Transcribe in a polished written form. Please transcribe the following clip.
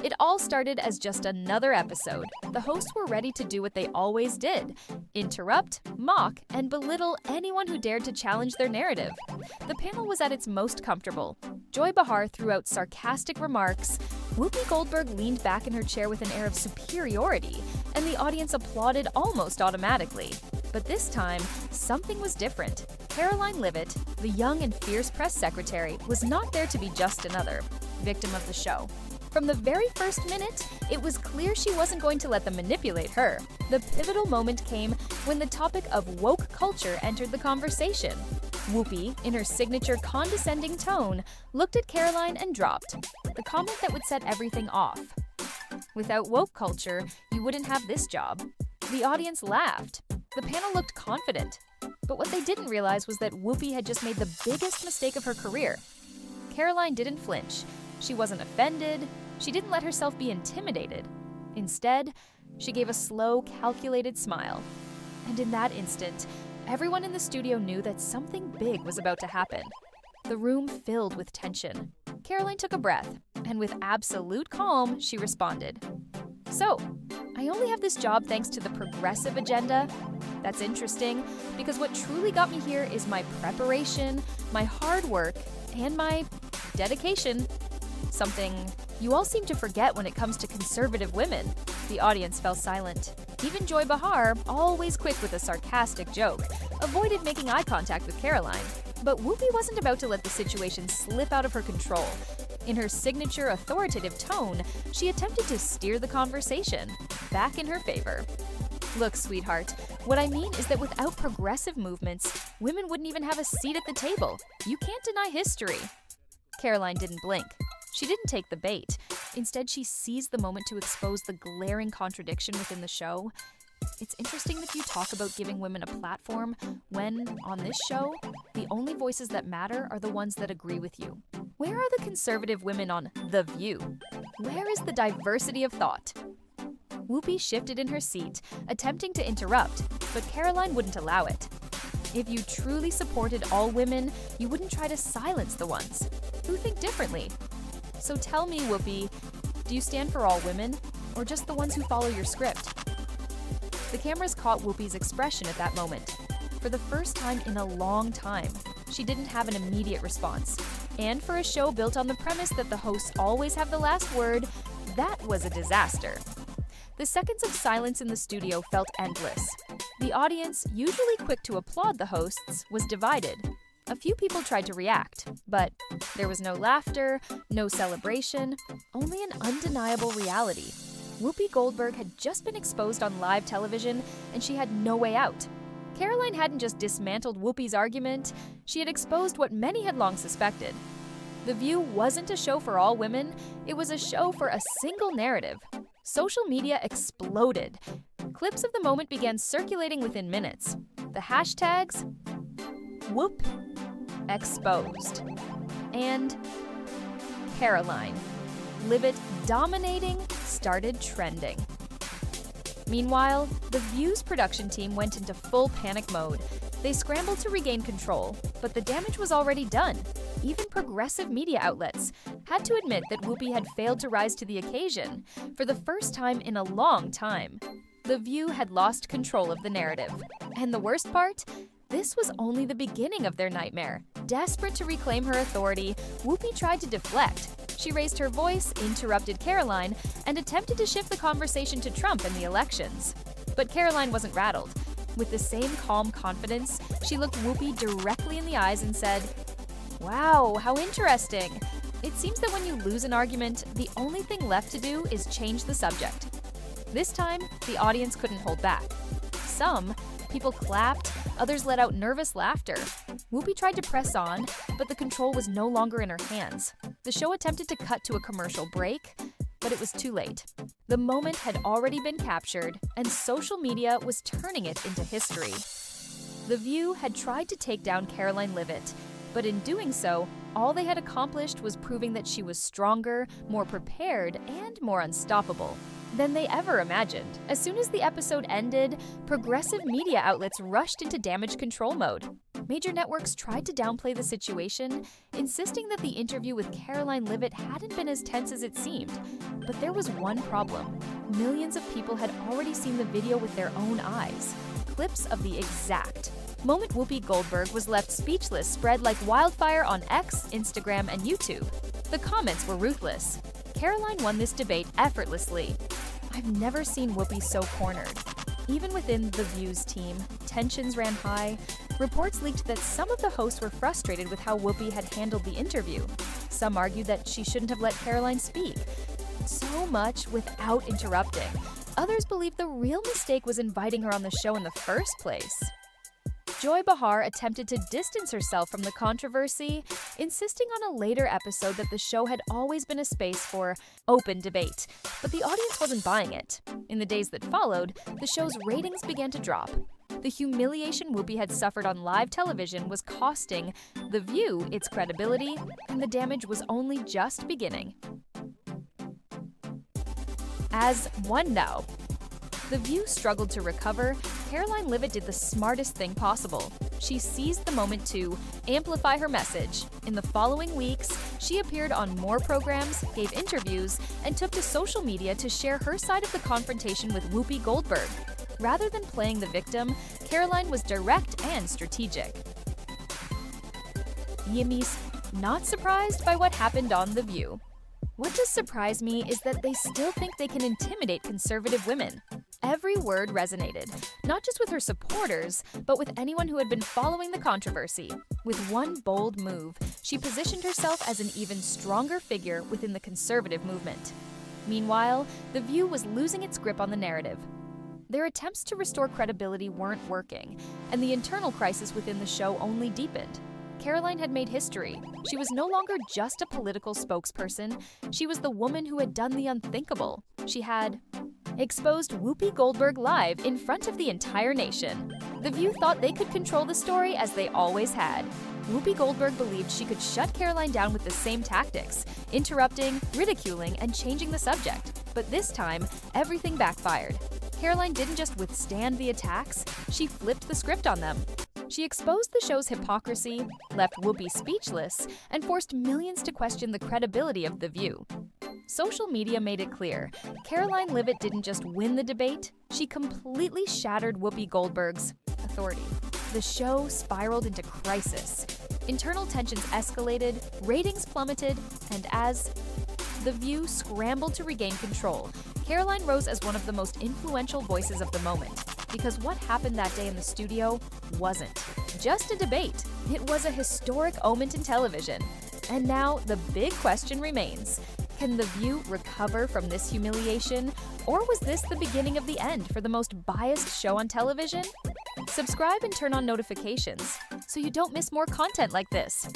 It all started as just another episode. The hosts were ready to do what they always did: interrupt, mock, and belittle anyone who dared to challenge their narrative. The panel was at its most comfortable. Joy Behar threw out sarcastic remarks. Whoopi Goldberg leaned back in her chair with an air of superiority, and the audience applauded almost automatically. But this time, something was different. Karoline Leavitt, the young and fierce press secretary, was not there to be just another victim of the show. From the very first minute, it was clear she wasn't going to let them manipulate her. The pivotal moment came when the topic of woke culture entered the conversation. Whoopi, in her signature condescending tone, looked at Karoline and dropped the comment that would set everything off. "Without woke culture, you wouldn't have this job." The audience laughed. The panel looked confident. But what they didn't realize was that Whoopi had just made the biggest mistake of her career. Karoline didn't flinch. She wasn't offended. She didn't let herself be intimidated. Instead, she gave a slow, calculated smile. And in that instant, everyone in the studio knew that something big was about to happen. The room filled with tension. Karoline took a breath, and with absolute calm, she responded. "So, I only have this job thanks to the progressive agenda. That's interesting, because what truly got me here is my preparation, my hard work, and my dedication. Something you all seem to forget when it comes to conservative women." The audience fell silent. Even Joy Behar, always quick with a sarcastic joke, avoided making eye contact with Karoline. But Whoopi wasn't about to let the situation slip out of her control. In her signature authoritative tone, she attempted to steer the conversation back in her favor. "Look, sweetheart, what I mean is that without progressive movements, women wouldn't even have a seat at the table. You can't deny history." Karoline didn't blink. She didn't take the bait. Instead, she seized the moment to expose the glaring contradiction within the show. It's interesting that you talk about giving women a platform when, on this show, the only voices that matter are the ones that agree with you. Where are the conservative women on The View? Where is the diversity of thought? Whoopi shifted in her seat, attempting to interrupt, but Karoline wouldn't allow it. If you truly supported all women, you wouldn't try to silence the ones who think differently. So tell me, Whoopi, do you stand for all women, or just the ones who follow your script? The cameras caught Whoopi's expression at that moment. For the first time in a long time, she didn't have an immediate response. And for a show built on the premise that the hosts always have the last word, that was a disaster. The seconds of silence in the studio felt endless. The audience, usually quick to applaud the hosts, was divided. A few people tried to react, but there was no laughter, no celebration, only an undeniable reality. Whoopi Goldberg had just been exposed on live television, and she had no way out. Karoline hadn't just dismantled Whoopi's argument, she had exposed what many had long suspected. The View wasn't a show for all women, it was a show for a single narrative. Social media exploded. Clips of the moment began circulating within minutes. The hashtags, Whoop, exposed, and Karoline Leavitt dominating started trending. Meanwhile, The View's production team went into full panic mode. They scrambled to regain control, but the damage was already done. Even progressive media outlets had to admit that Whoopi had failed to rise to the occasion. For the first time in a long time, The View had lost control of the narrative. And the worst part? This was only the beginning of their nightmare. Desperate to reclaim her authority, Whoopi tried to deflect. She raised her voice, interrupted Karoline, and attempted to shift the conversation to Trump and the elections. But Karoline wasn't rattled. With the same calm confidence, she looked Whoopi directly in the eyes and said, "Wow, how interesting. It seems that when you lose an argument, the only thing left to do is change the subject." This time, the audience couldn't hold back. Some people clapped, others let out nervous laughter. Whoopi tried to press on, but the control was no longer in her hands. The show attempted to cut to a commercial break, but it was too late. The moment had already been captured, and social media was turning it into history. The View had tried to take down Karoline Leavitt, but in doing so, all they had accomplished was proving that she was stronger, more prepared, and more unstoppable than they ever imagined. As soon as the episode ended, progressive media outlets rushed into damage control mode. Major networks tried to downplay the situation, insisting that the interview with Karoline Leavitt hadn't been as tense as it seemed. But there was one problem. Millions of people had already seen the video with their own eyes. Clips of the exact moment Whoopi Goldberg was left speechless spread like wildfire on X, Instagram, and YouTube. The comments were ruthless. Karoline won this debate effortlessly. I've never seen Whoopi so cornered. Even within The View's team, tensions ran high. Reports leaked that some of the hosts were frustrated with how Whoopi had handled the interview. Some argued that she shouldn't have let Karoline speak so much without interrupting. Others believed the real mistake was inviting her on the show in the first place. Joy Behar attempted to distance herself from the controversy, insisting on a later episode that the show had always been a space for open debate, but the audience wasn't buying it. In the days that followed, the show's ratings began to drop. The humiliation Whoopi had suffered on live television was costing The View its credibility, and the damage was only just beginning. As one now, The View struggled to recover. Karoline Leavitt did the smartest thing possible. She seized the moment to amplify her message. In the following weeks, she appeared on more programs, gave interviews, and took to social media to share her side of the confrontation with Whoopi Goldberg. Rather than playing the victim, Karoline was direct and strategic. Yimi's not surprised by what happened on The View. What does surprise me is that they still think they can intimidate conservative women. Every word resonated, not just with her supporters, but with anyone who had been following the controversy. With one bold move, she positioned herself as an even stronger figure within the conservative movement. Meanwhile, The View was losing its grip on the narrative. Their attempts to restore credibility weren't working, and the internal crisis within the show only deepened. Karoline had made history. She was no longer just a political spokesperson. She was the woman who had done the unthinkable. She had exposed Whoopi Goldberg live in front of the entire nation. The View thought they could control the story as they always had. Whoopi Goldberg believed she could shut Karoline down with the same tactics, interrupting, ridiculing, and changing the subject. But this time, everything backfired. Karoline didn't just withstand the attacks, she flipped the script on them. She exposed the show's hypocrisy, left Whoopi speechless, and forced millions to question the credibility of The View. Social media made it clear, Karoline Leavitt didn't just win the debate, she completely shattered Whoopi Goldberg's authority. The show spiraled into crisis. Internal tensions escalated, ratings plummeted, and as The View scrambled to regain control, Karoline rose as one of the most influential voices of the moment. Because what happened that day in the studio wasn't just a debate. It was a historic moment in television. And now the big question remains. Can The View recover from this humiliation? Or was this the beginning of the end for the most biased show on television? Subscribe and turn on notifications so you don't miss more content like this.